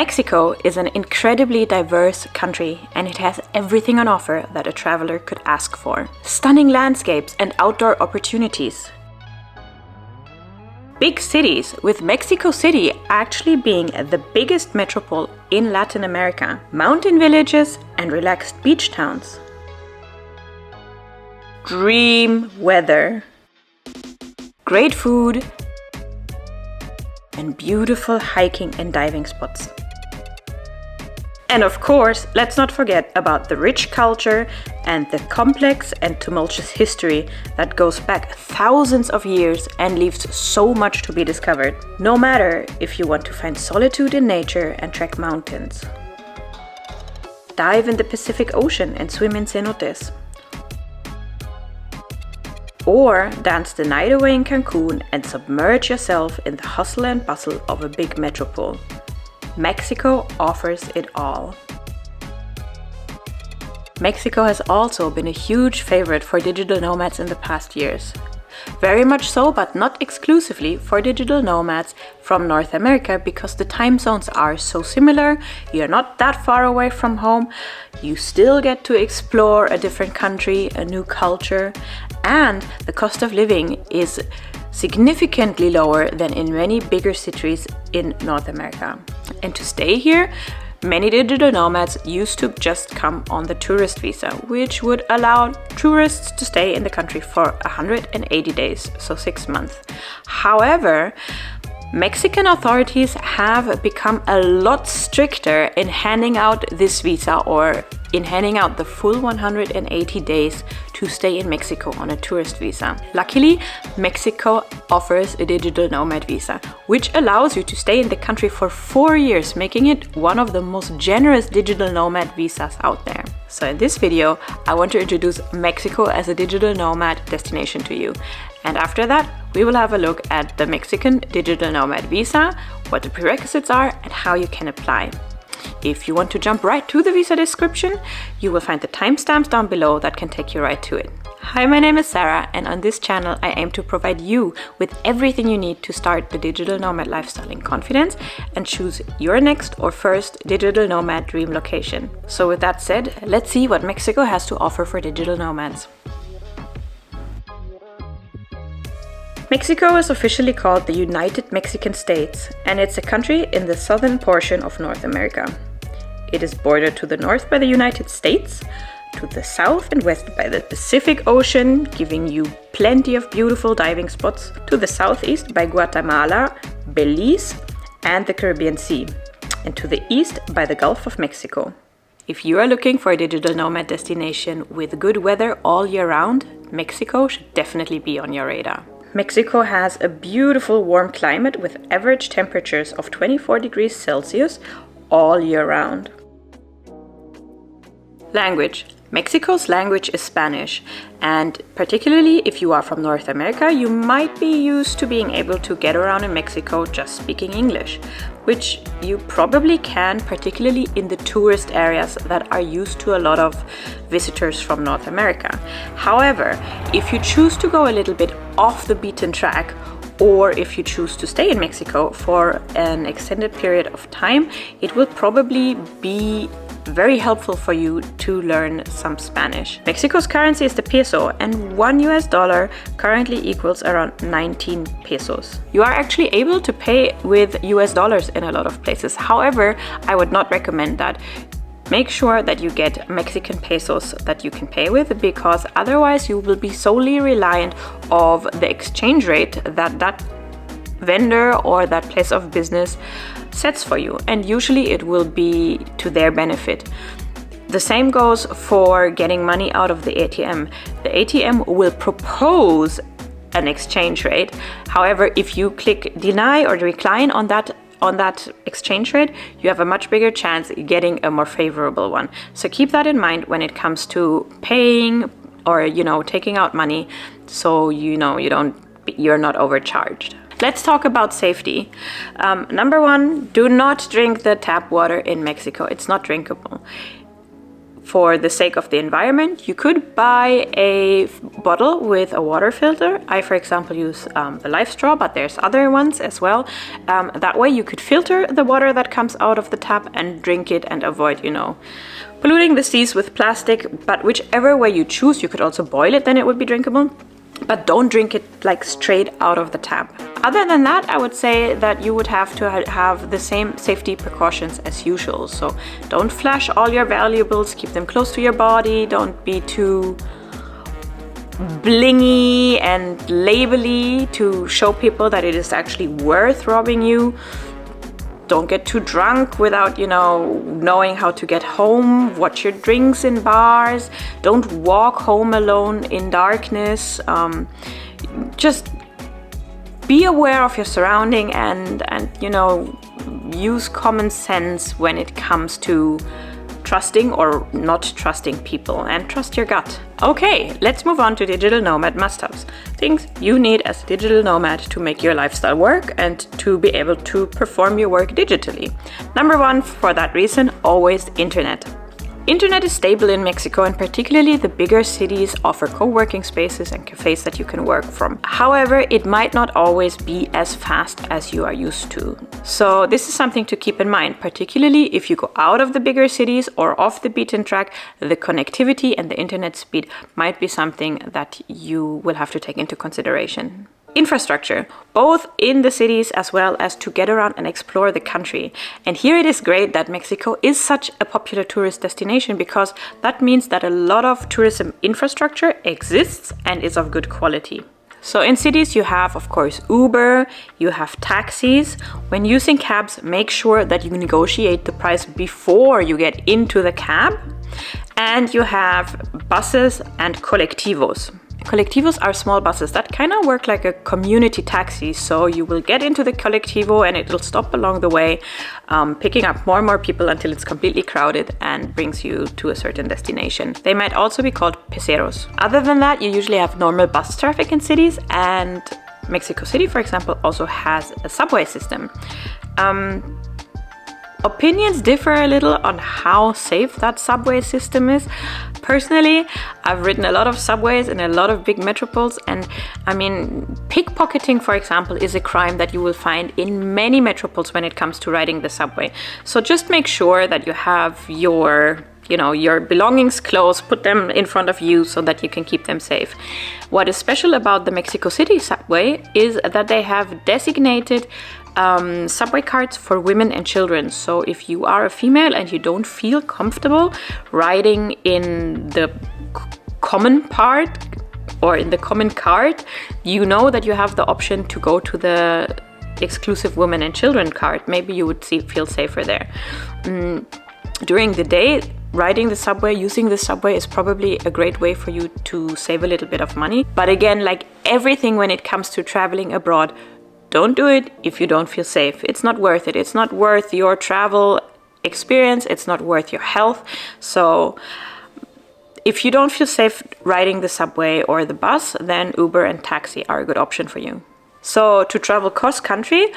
Mexico is an incredibly diverse country, and it has everything on offer that a traveler could ask for. Stunning landscapes and outdoor opportunities. Big cities, with Mexico City actually being the biggest metropole in Latin America. Mountain villages and relaxed beach towns. Dream weather. Great food and beautiful hiking and diving spots. And of course, let's not forget about the rich culture and the complex and tumultuous history that goes back thousands of years and leaves so much to be discovered. No matter if you want to find solitude in nature and trek mountains, dive in the Pacific Ocean and swim in cenotes, or dance the night away in Cancun and submerge yourself in the hustle and bustle of a big metropole. Mexico offers it all. Mexico has also been a huge favorite for digital nomads in the past years. Very much so, but not exclusively for digital nomads from North America, because the time zones are so similar, you're not that far away from home, you still get to explore a different country, a new culture, and the cost of living is significantly lower than in many bigger cities in North America. And to stay here, many digital nomads used to just come on the tourist visa, which would allow tourists to stay in the country for 180 days, so 6 months. However, Mexican authorities have become a lot stricter in handing out this visa, or in handing out the full 180 days to stay in Mexico on a tourist visa. Luckily, Mexico offers a digital nomad visa, which allows you to stay in the country for 4 years, making it one of the most generous digital nomad visas out there. So in this video, I want to introduce Mexico as a digital nomad destination to you. And after that, we will have a look at the Mexican digital nomad visa, what the prerequisites are, and how you can apply. If you want to jump right to the visa description, you will find the timestamps down below that can take you right to it. Hi, my name is Sara, and on this channel I aim to provide you with everything you need to start the digital nomad lifestyle in confidence and choose your next or first digital nomad dream location. So with that said, let's see what Mexico has to offer for digital nomads. Mexico is officially called the United Mexican States, and it's a country in the southern portion of North America. It is bordered to the north by the United States, to the south and west by the Pacific Ocean, giving you plenty of beautiful diving spots, to the southeast by Guatemala, Belize, and the Caribbean Sea, and to the east by the Gulf of Mexico. If you are looking for a digital nomad destination with good weather all year round, Mexico should definitely be on your radar. Mexico has a beautiful warm climate with average temperatures of 24 degrees Celsius all year round. Language. Mexico's language is Spanish, and particularly if you are from North America, you might be used to being able to get around in Mexico just speaking English, which you probably can, particularly in the tourist areas that are used to a lot of visitors from North America. However, if you choose to go a little bit off the beaten track, or if you choose to stay in Mexico for an extended period of time, it will probably be very helpful for you to learn some Spanish. Mexico's currency is the peso, and $1 currently equals around 19 pesos. You are actually able to pay with US dollars in a lot of places. However, I would not recommend that. Make sure that you get Mexican pesos that you can pay with, because otherwise you will be solely reliant of the exchange rate that vendor or that place of business sets for you, and usually it will be to their benefit. The same goes for getting money out of the ATM. The ATM will propose an exchange rate. However, if you click deny or decline on that exchange rate, you have a much bigger chance getting a more favorable one. So keep that in mind when it comes to paying or taking out money, so you're not overcharged. Let's talk about safety. Number one, do not drink the tap water in Mexico. It's not drinkable. For the sake of the environment, you could buy a bottle with a water filter. I, for example, use the Life Straw, but there's other ones as well. That way you could filter the water that comes out of the tap and drink it and avoid, polluting the seas with plastic. But whichever way you choose, you could also boil it, then it would be drinkable. But don't drink it like straight out of the tap. Other than that, I would say that you would have to have the same safety precautions as usual. So don't flash all your valuables, keep them close to your body, don't be too blingy and labely to show people that it is actually worth robbing you. Don't get too drunk without, knowing how to get home. Watch your drinks in bars. Don't walk home alone in darkness. Just be aware of your surrounding and use common sense when it comes to trusting or not trusting people, and trust your gut. Okay, let's move on to digital nomad must-haves. Things you need as a digital nomad to make your lifestyle work and to be able to perform your work digitally. Number one, for that reason, always internet. Internet is stable in Mexico, and particularly the bigger cities offer co-working spaces and cafes that you can work from. However, it might not always be as fast as you are used to. So this is something to keep in mind, particularly if you go out of the bigger cities or off the beaten track. The connectivity and the internet speed might be something that you will have to take into consideration. Infrastructure, both in the cities as well as to get around and explore the country. And here it is great that Mexico is such a popular tourist destination, because that means that a lot of tourism infrastructure exists and is of good quality. So in cities you have, of course, Uber, you have taxis. When using cabs, make sure that you negotiate the price before you get into the cab. And you have buses and colectivos. Colectivos are small buses that kind of work like a community taxi. So you will get into the colectivo and it will stop along the way, picking up more and more people until it's completely crowded and brings you to a certain destination. They might also be called peceros. Other than that, you usually have normal bus traffic in cities, and Mexico City, for example, also has a subway system. Opinions differ a little on how safe that subway system is. Personally, I've ridden a lot of subways in a lot of big metropoles, and pickpocketing, for example, is a crime that you will find in many metropoles when it comes to riding the subway. So just make sure that you have your belongings close, put them in front of you so that you can keep them safe. What is special about the Mexico City subway is that they have designated subway cards for women and children. So if you are a female and you don't feel comfortable riding in the common part or in the common cart, you know that you have the option to go to the exclusive women and children cart. Maybe you would feel safer there. During the day, riding the subway, using the subway is probably a great way for you to save a little bit of money. But again, like everything when it comes to traveling abroad, don't do it if you don't feel safe. It's not worth it. It's not worth your travel experience. It's not worth your health. So if you don't feel safe riding the subway or the bus, then Uber and taxi are a good option for you. So to travel cross country,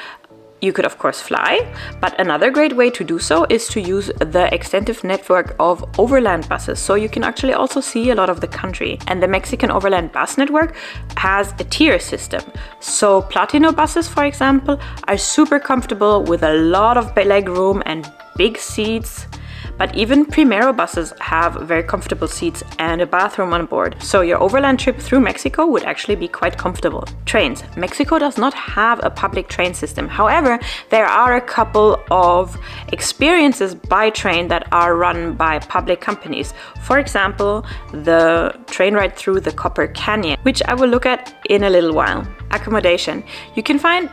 you could of course fly, but another great way to do so is to use the extensive network of overland buses. So you can actually also see a lot of the country. And the Mexican overland bus network has a tier system. So Platino buses, for example, are super comfortable with a lot of leg room and big seats. But even Primero buses have very comfortable seats and a bathroom on board. So your overland trip through Mexico would actually be quite comfortable. Trains. Mexico does not have a public train system. However, there are a couple of experiences by train that are run by public companies. For example, the train ride through the Copper Canyon, which I will look at in a little while. Accommodation. You can find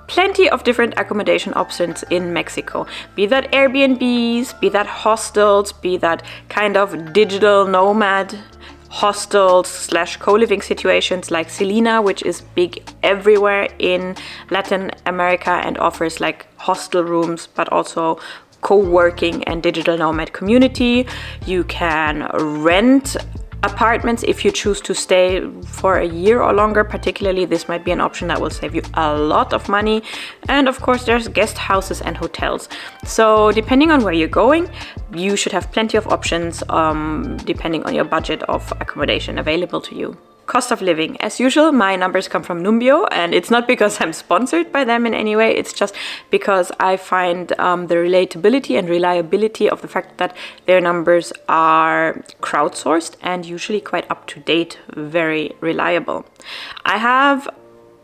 plenty of different accommodation options in Mexico, be that Airbnbs, be that hostels, be that kind of digital nomad hostels / co-living situations like Selena, which is big everywhere in Latin America and offers like hostel rooms, but also co-working and digital nomad community. You can rent Apartments, if you choose to stay for a year or longer, particularly, this might be an option that will save you a lot of money. And of course, there's guest houses and hotels. So depending on where you're going, you should have plenty of options depending on your budget of accommodation available to you. Cost of living. As usual, my numbers come from Numbeo, and it's not because I'm sponsored by them in any way. It's just because I find the relatability and reliability of the fact that their numbers are crowdsourced and usually quite up to date, very reliable. I have,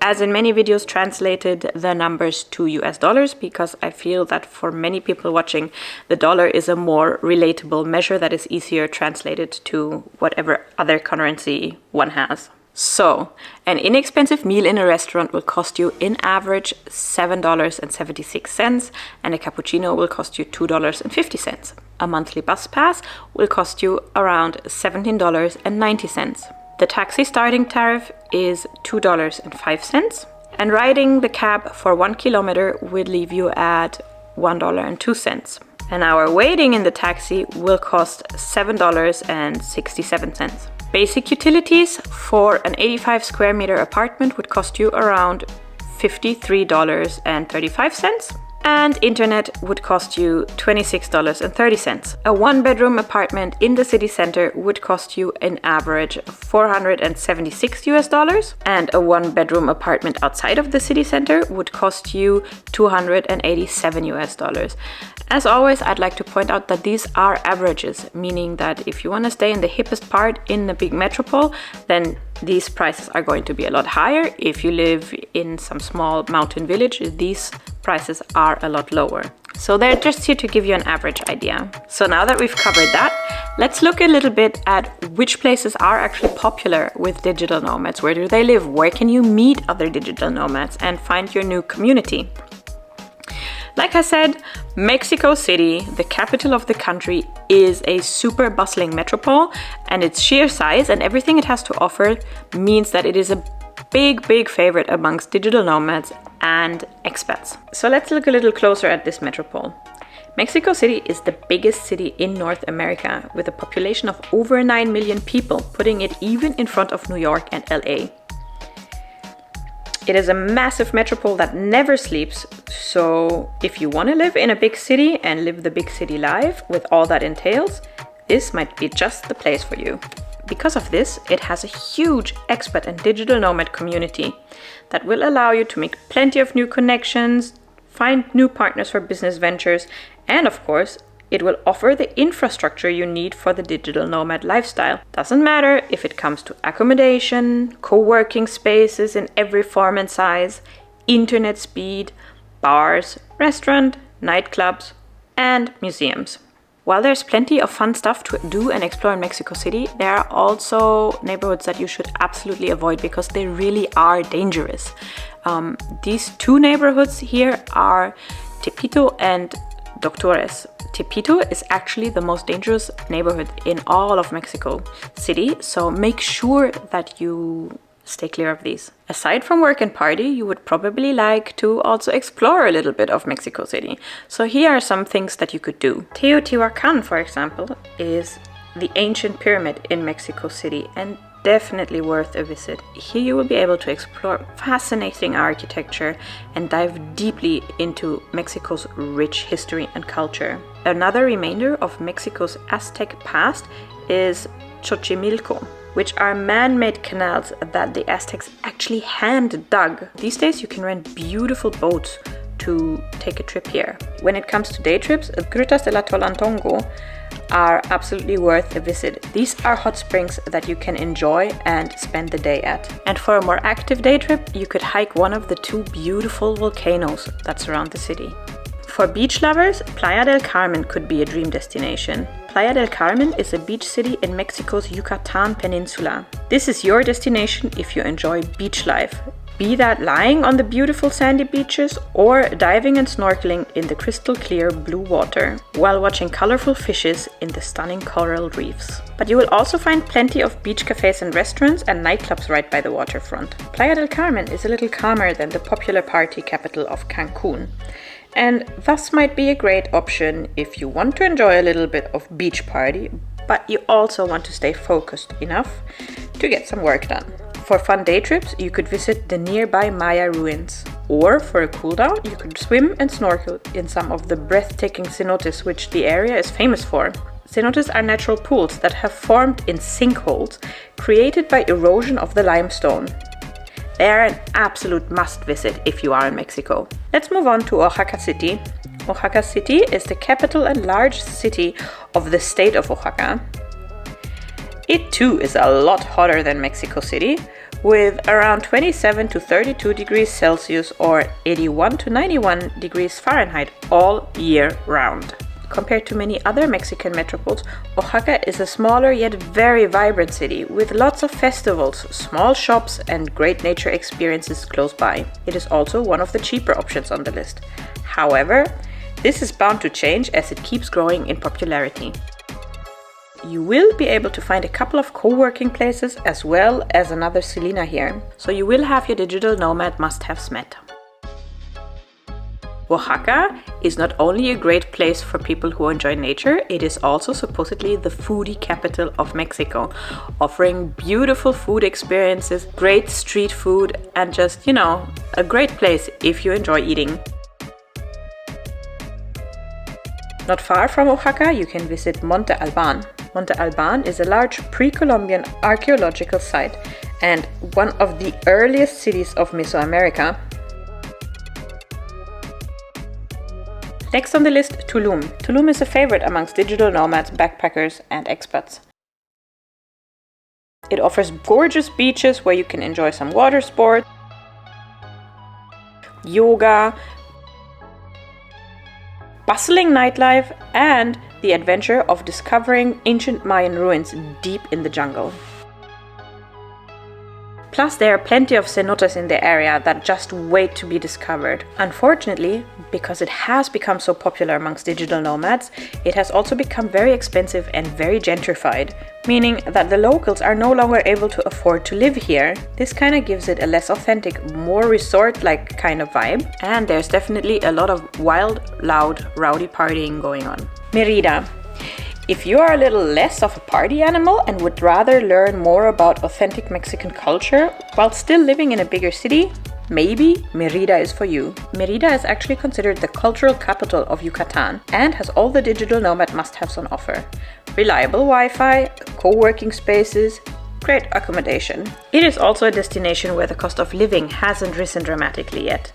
as in many videos, translated the numbers to US dollars because I feel that for many people watching, the dollar is a more relatable measure that is easier translated to whatever other currency one has. So, an inexpensive meal in a restaurant will cost you, in average, $7.76, and a cappuccino will cost you $2.50. A monthly bus pass will cost you around $17.90. The taxi starting tariff is $2.05, and riding the cab for 1 kilometer would leave you at $1.02. An hour waiting in the taxi will cost $7.67. Basic utilities for an 85 square meter apartment would cost you around $53.35. And internet would cost you $26.30. A one-bedroom apartment in the city center would cost you an average $476 US, and a one-bedroom apartment outside of the city center would cost you $287 US. As always, I'd like to point out that these are averages, meaning that if you want to stay in the hippest part in the big metropole, then these prices are going to be a lot higher. If you live in some small mountain village, these prices are a lot lower. So they're just here to give you an average idea. So now that we've covered that, let's look a little bit at which places are actually popular with digital nomads. Where do they live? Where can you meet other digital nomads and find your new community? Like I said, Mexico City, the capital of the country, is a super bustling metropole, and its sheer size and everything it has to offer means that it is a big favorite amongst digital nomads and expats. So let's look a little closer at this metropole. Mexico City is the biggest city in North America with a population of over 9 million people, putting it even in front of New York and LA. It is a massive metropole that never sleeps, so if you want to live in a big city and live the big city life with all that entails, this might be just the place for you. Because of this, it has a huge expat and digital nomad community that will allow you to make plenty of new connections, find new partners for business ventures, and of course, it will offer the infrastructure you need for the digital nomad lifestyle. Doesn't matter if it comes to accommodation, co-working spaces in every form and size, internet speed, bars, restaurant, nightclubs, and museums. While there's plenty of fun stuff to do and explore in Mexico City, there are also neighborhoods that you should absolutely avoid because they really are dangerous. These two neighborhoods here are Tepito and Doctores. Tepito is actually the most dangerous neighborhood in all of Mexico City, so make sure that you stay clear of these. Aside from work and party, you would probably like to also explore a little bit of Mexico City. So here are some things that you could do. Teotihuacan, for example, is the ancient pyramid in Mexico City and definitely worth a visit. Here you will be able to explore fascinating architecture and dive deeply into Mexico's rich history and culture. Another remainder of Mexico's Aztec past is Xochimilco, which are man-made canals that the Aztecs actually hand-dug. These days you can rent beautiful boats to take a trip here. When it comes to day trips, Grutas de la Tolantongo are absolutely worth a visit. These are hot springs that you can enjoy and spend the day at. And for a more active day trip, you could hike one of the two beautiful volcanoes that surround the city. For beach lovers, Playa del Carmen could be a dream destination. Playa del Carmen is a beach city in Mexico's Yucatan Peninsula. This is your destination if you enjoy beach life, be that lying on the beautiful sandy beaches or diving and snorkeling in the crystal clear blue water while watching colorful fishes in the stunning coral reefs. But you will also find plenty of beach cafes and restaurants and nightclubs right by the waterfront. Playa del Carmen is a little calmer than the popular party capital of Cancun, and thus might be a great option if you want to enjoy a little bit of beach party, but you also want to stay focused enough to get some work done. For fun day trips, you could visit the nearby Maya ruins. Or for a cool down, you could swim and snorkel in some of the breathtaking cenotes which the area is famous for. Cenotes are natural pools that have formed in sinkholes created by erosion of the limestone. They are an absolute must visit if you are in Mexico. Let's move on to Oaxaca City. Oaxaca City is the capital and largest city of the state of Oaxaca. It too is a lot hotter than Mexico City, with around 27 to 32 degrees Celsius or 81 to 91 degrees Fahrenheit all year round. Compared to many other Mexican metropoles, Oaxaca is a smaller yet very vibrant city with lots of festivals, small shops and great nature experiences close by. It is also one of the cheaper options on the list. However, this is bound to change as it keeps growing in popularity. You will be able to find a couple of co-working places as well as another Selina here, so you will have your digital nomad must-haves met. Oaxaca is not only a great place for people who enjoy nature, it is also supposedly the foodie capital of Mexico, offering beautiful food experiences, great street food, and just, a great place if you enjoy eating. Not far from Oaxaca, you can visit Monte Alban. Monte Alban is a large pre-Columbian archaeological site and one of the earliest cities of Mesoamerica. Next on the list, Tulum. Tulum is a favorite amongst digital nomads, backpackers, and expats. It offers gorgeous beaches where you can enjoy some water sports, yoga, bustling nightlife, and the adventure of discovering ancient Mayan ruins deep in the jungle. Plus, there are plenty of cenotes in the area that just wait to be discovered. Unfortunately, because it has become so popular amongst digital nomads, it has also become very expensive and very gentrified, meaning that the locals are no longer able to afford to live here. This kind of gives it a less authentic, more resort-like kind of vibe, and there's definitely a lot of wild, loud, rowdy partying going on. Mérida. If you are a little less of a party animal and would rather learn more about authentic Mexican culture while still living in a bigger city, maybe Mérida is for you. Mérida is actually considered the cultural capital of Yucatan and has all the digital nomad must-haves on offer. Reliable Wi-Fi, co-working spaces, great accommodation. It is also a destination where the cost of living hasn't risen dramatically yet.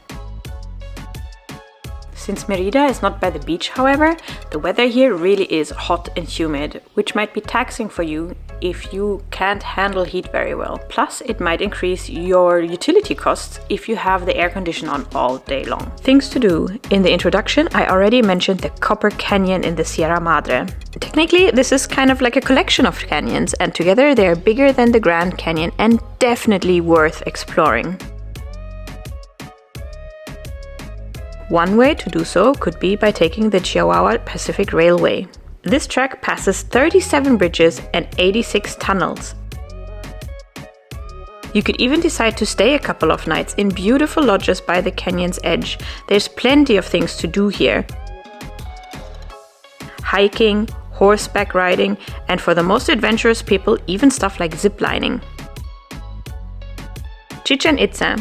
Since Mérida is not by the beach, however, the weather here really is hot and humid, which might be taxing for you if you can't handle heat very well. Plus, it might increase your utility costs if you have the air condition on all day long. Things to do. In the introduction, I already mentioned the Copper Canyon in the Sierra Madre. Technically, this is kind of like a collection of canyons, and together they are bigger than the Grand Canyon and definitely worth exploring. One way to do so could be by taking the Chihuahua Pacific Railway. This track passes 37 bridges and 86 tunnels. You could even decide to stay a couple of nights in beautiful lodges by the canyon's edge. There's plenty of things to do here. Hiking, horseback riding, and for the most adventurous people, even stuff like ziplining. Chichén Itzá.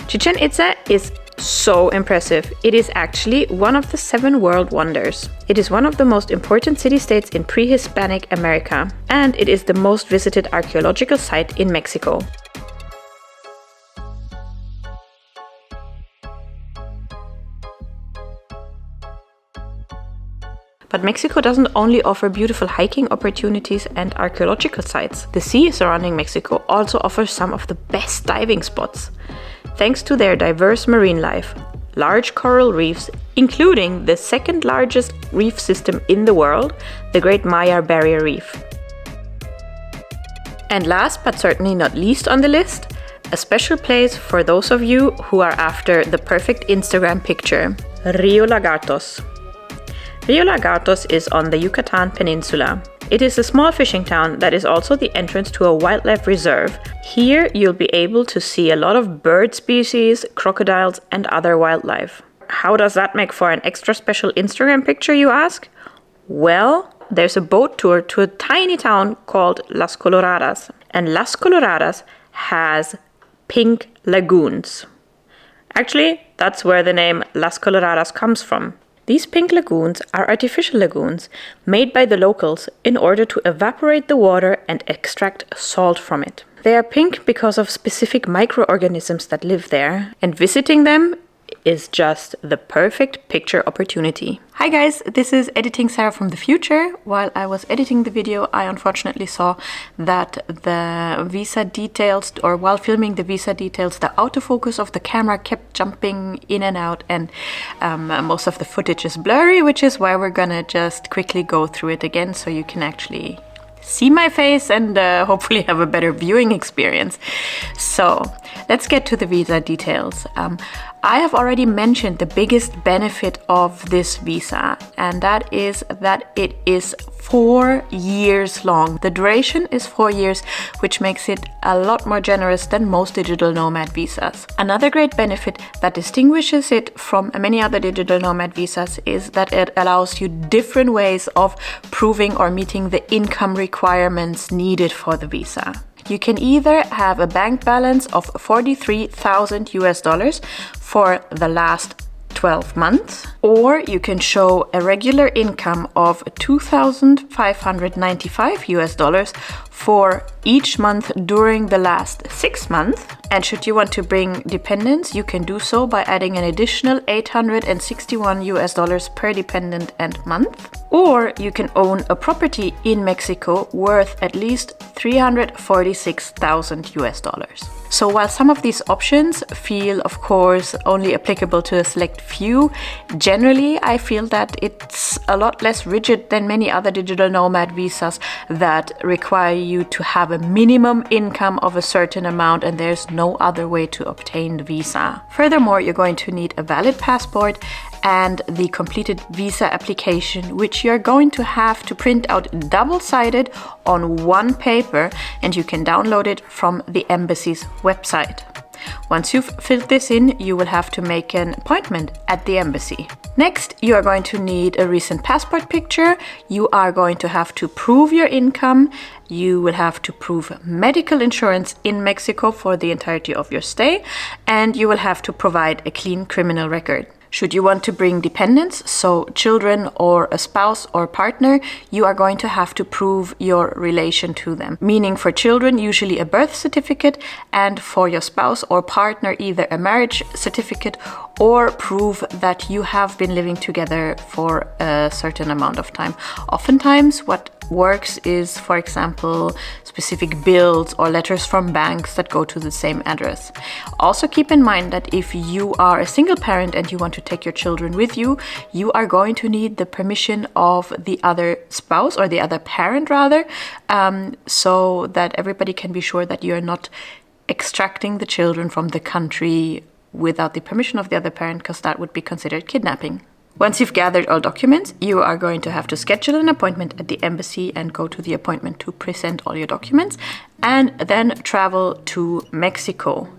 Chichén Itzá is so impressive. It is actually one of the 7 world wonders. It is one of the most important city-states in pre-Hispanic America, and it is the most visited archaeological site in Mexico. But Mexico doesn't only offer beautiful hiking opportunities and archaeological sites. The sea surrounding Mexico also offers some of the best diving spots. Thanks to their diverse marine life, large coral reefs, including the second largest reef system in the world, the Great Maya Barrier Reef. And last but certainly not least on the list, a special place for those of you who are after the perfect Instagram picture, Rio Lagartos. Rio Lagartos is on the Yucatan Peninsula. It is a small fishing town that is also the entrance to a wildlife reserve. Here you'll be able to see a lot of bird species, crocodiles, and other wildlife. How does that make for an extra special Instagram picture, you ask? Well, there's a boat tour to a tiny town called Las Coloradas. And Las Coloradas has pink lagoons. Actually, that's where the name Las Coloradas comes from. These pink lagoons are artificial lagoons made by the locals in order to evaporate the water and extract salt from it. They are pink because of specific microorganisms that live there, and visiting them is just the perfect picture opportunity. Hi guys, this is Editing Sara from the future. While I was editing the video, I unfortunately saw that the visa details, or while filming the visa details, the autofocus of the camera kept jumping in and out, and most of the footage is blurry, which is why we're gonna just quickly go through it again so you can actually see my face and hopefully have a better viewing experience. So let's get to the visa details. I have already mentioned the biggest benefit of this visa, and that is that it is 4 years long. The duration is 4 years, which makes it a lot more generous than most digital nomad visas. Another great benefit that distinguishes it from many other digital nomad visas is that it allows you different ways of proving or meeting the income requirements needed for the visa. You can either have a bank balance of $43,000 for the last 12 months, or you can show a regular income of $2,595 for each month during the last 6 months. And should you want to bring dependents, you can do so by adding an additional $861 per dependent and month. Or you can own a property in Mexico worth at least $346,000. So while some of these options feel, of course, only applicable to a select few, generally I feel that it's a lot less rigid than many other digital nomad visas that require you to have a minimum income of a certain amount, and there's no other way to obtain the visa. Furthermore, you're going to need a valid passport and the completed visa application, which you're going to have to print out double-sided on one paper, and you can download it from the embassy's website. Once you've filled this in, you will have to make an appointment at the embassy. Next, you are going to need a recent passport picture. You are going to have to prove your income. You will have to prove medical insurance in Mexico for the entirety of your stay, and you will have to provide a clean criminal record. Should you want to bring dependents, so children or a spouse or partner, you are going to have to prove your relation to them. Meaning for children, usually a birth certificate, and for your spouse or partner, either a marriage certificate or proof that you have been living together for a certain amount of time. Oftentimes, what works is, for example, specific bills or letters from banks that go to the same address. Also keep in mind that if you are a single parent and you want to take your children with you, you are going to need the permission of the other spouse, or the other parent rather, so that everybody can be sure that you're not extracting the children from the country without the permission of the other parent, because that would be considered kidnapping. Once you've gathered all documents, you are going to have to schedule an appointment at the embassy and go to the appointment to present all your documents, and then travel to Mexico.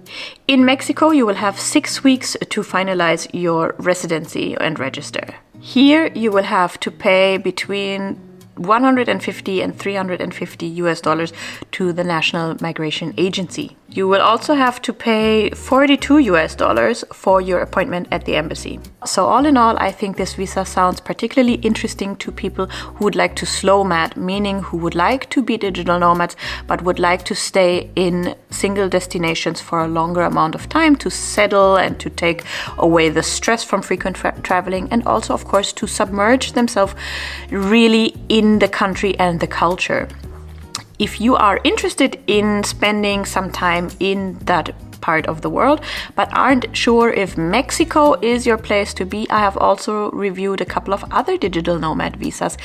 In Mexico, you will have 6 weeks to finalize your residency and register. Here, you will have to pay between $150 and $350 to the National Migration Agency. You will also have to pay $42 for your appointment at the embassy. So all in all, I think this visa sounds particularly interesting to people who would like to slow mat, meaning who would like to be digital nomads but would like to stay in single destinations for a longer amount of time to settle and to take away the stress from frequent traveling, and also, of course, to submerge themselves really in the country and the culture. If you are interested in spending some time in that part of the world but aren't sure if Mexico is your place to be, I have also reviewed a couple of other digital nomad visas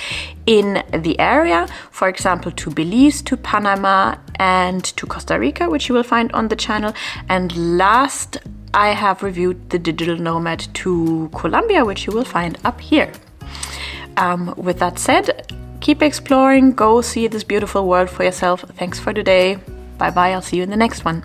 in the area, for example to Belize, to Panama and to Costa Rica, which you will find on the channel. And last, I have reviewed the digital nomad to Colombia, which you will find up here. With that said, keep exploring, go see this beautiful world for yourself. Thanks for today. Bye bye, I'll see you in the next one.